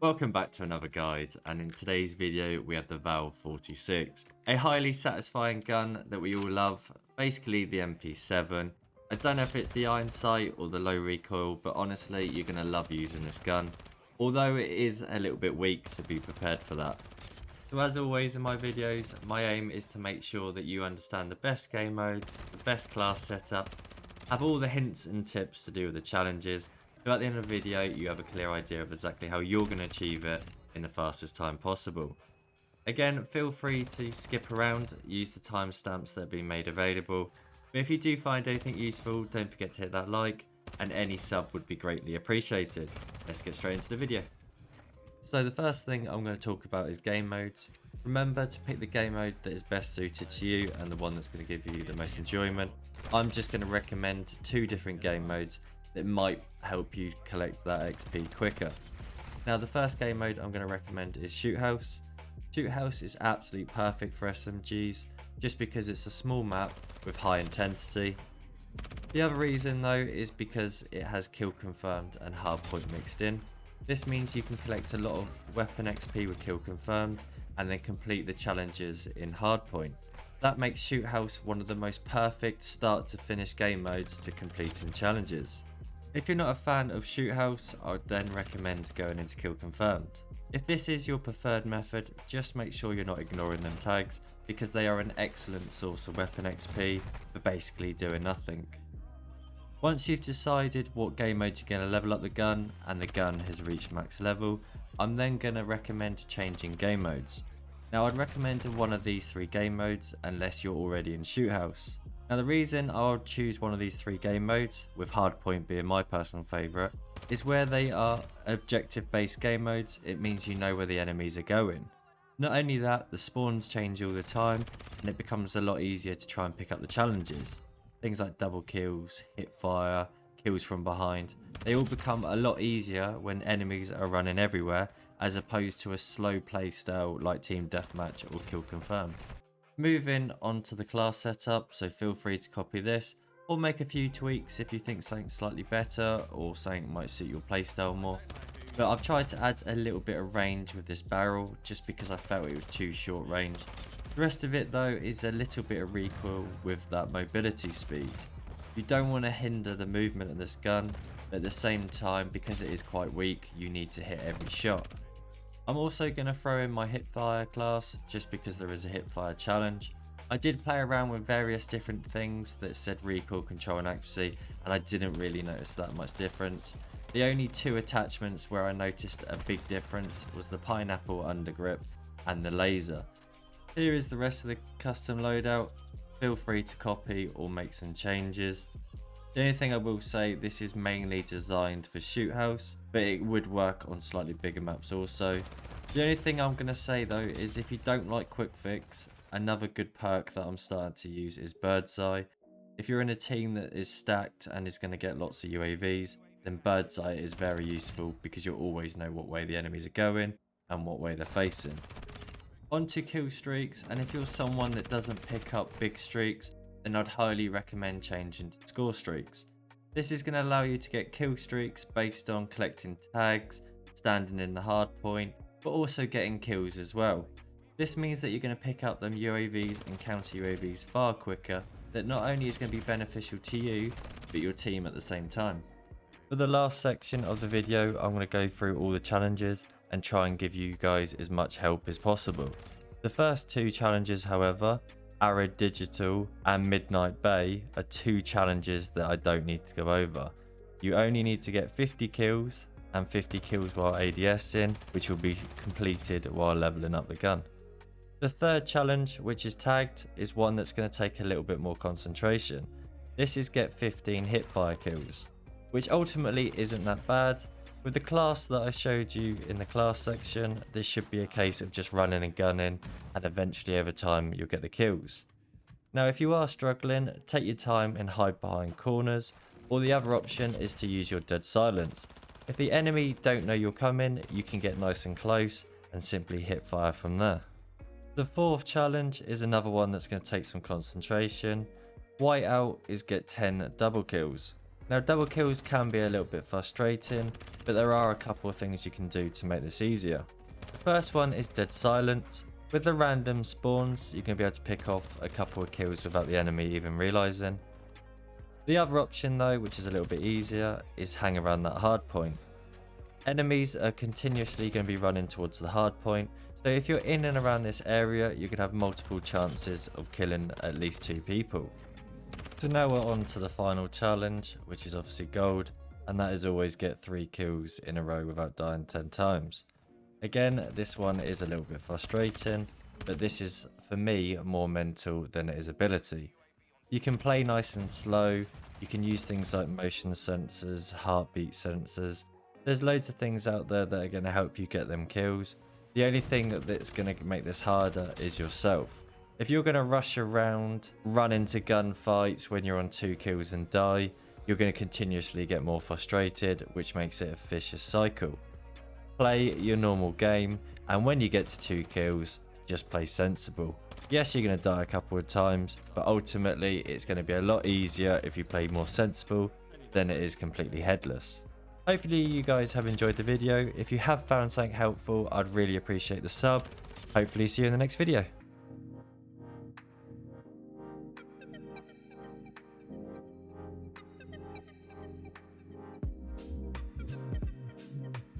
Welcome back to another guide, and in today's video we have the VEL46, a highly satisfying gun that we all love, basically the MP7. I don't know if it's the iron sight or the low recoil, but honestly you're going to love using this gun, although it is a little bit weak, so be prepared for that. So as always in my videos, my aim is to make sure that you understand the best game modes, the best class setup, have all the hints and tips to do with the challenges, so at the end of the video you have a clear idea of exactly how you're going to achieve it in the fastest time possible. Again, feel free to skip around, use the timestamps that have been made available, but if you do find anything useful, don't forget to hit that like, and any sub would be greatly appreciated. Let's get straight into the video. So the first thing I'm going to talk about is game modes. Remember to pick the game mode that is best suited to you and the one that's going to give you the most enjoyment. I'm just going to recommend two different game modes that might help you collect that XP quicker. Now the first game mode I'm going to recommend is Shoot House. Shoot House is absolutely perfect for SMGs just because it's a small map with high intensity. The other reason though is because it has kill confirmed and hardpoint mixed in. This means you can collect a lot of weapon XP with kill confirmed and then complete the challenges in hardpoint. That makes Shoot House one of the most perfect start to finish game modes to completing challenges. If you're not a fan of Shoot House, I would then recommend going into kill confirmed. If this is your preferred method, just make sure you're not ignoring them tags because they are an excellent source of weapon XP for basically doing nothing. Once you've decided what game mode you're going to level up the gun and the gun has reached max level, I'm then going to recommend changing game modes. Now I'd recommend one of these three game modes unless you're already in Shoot House. Now the reason I'll choose one of these three game modes, with hardpoint being my personal favourite, is where they are objective based game modes. It means you know where the enemies are going. Not only that, the spawns change all the time and it becomes a lot easier to try and pick up the challenges. Things like double kills, hip fire, kills from behind, they all become a lot easier when enemies are running everywhere as opposed to a slow play style like team deathmatch or kill confirmed. Moving on to the class setup, so feel free to copy this or make a few tweaks if you think something's slightly better or something might suit your playstyle more. But I've tried to add a little bit of range with this barrel just because I felt it was too short range. The rest of it though is a little bit of recoil with that mobility speed. You don't want to hinder the movement of this gun, but at the same time because it is quite weak you need to hit every shot. I'm also going to throw in my hipfire class just because there is a hipfire challenge. I did play around with various different things that said recoil, control and accuracy and I didn't really notice that much difference. The only two attachments where I noticed a big difference was the pineapple undergrip and the laser. Here is the rest of the custom loadout. Feel free to copy or make some changes. The only thing I will say, this is mainly designed for Shoot House, but it would work on slightly bigger maps also. The only thing I'm going to say though is if you don't like quick fix, another good perk that I'm starting to use is Bird's Eye. If you're in a team that is stacked and is going to get lots of UAVs, then Bird's Eye is very useful because you'll always know what way the enemies are going and what way they're facing. On to Killstreaks, and if you're someone that doesn't pick up big streaks, then I'd highly recommend changing to score streaks. This is going to allow you to get kill streaks based on collecting tags, standing in the hard point, but also getting kills as well. This means that you're going to pick up them UAVs and counter UAVs far quicker, that not only is going to be beneficial to you, but your team at the same time. For the last section of the video, I'm going to go through all the challenges and try and give you guys as much help as possible. The first two challenges, however, Arid Digital and Midnight Bay, are two challenges that I don't need to go over. You only need to get 50 kills and 50 kills while ADSing, which will be completed while leveling up the gun. The third challenge, which is tagged, is one that's going to take a little bit more concentration. This is get 15 hipfire kills, which ultimately isn't that bad. With the class that I showed you in the class section, this should be a case of just running and gunning, and eventually over time you'll get the kills. Now if you are struggling, take your time and hide behind corners, or the other option is to use your dead silence. If the enemy don't know you're coming, you can get nice and close and simply hit fire from there. The fourth challenge is another one that's going to take some concentration. Whiteout is get 10 double kills. Now double kills can be a little bit frustrating, but there are a couple of things you can do to make this easier. The first one is dead silence. With the random spawns, you can be able to pick off a couple of kills without the enemy even realizing. The other option though, which is a little bit easier, is hang around that hard point. Enemies are continuously going to be running towards the hard point, so if you're in and around this area, you can have multiple chances of killing at least 2 people. So now we're on to the final challenge, which is obviously gold, and that is always get 3 kills in a row without dying 10 times. Again, this one is a little bit frustrating, but this is, for me, more mental than it is ability. You can play nice and slow, you can use things like motion sensors, heartbeat sensors. There's loads of things out there that are going to help you get them kills. The only thing that's going to make this harder is yourself. If you're going to rush around, run into gunfights when you're on 2 kills and die, you're going to continuously get more frustrated, which makes it a vicious cycle. Play your normal game, and when you get to 2 kills, just play sensible. Yes, you're going to die a couple of times, but ultimately it's going to be a lot easier if you play more sensible than it is completely headless. Hopefully you guys have enjoyed the video. If you have found something helpful, I'd really appreciate the sub. Hopefully see you in the next video.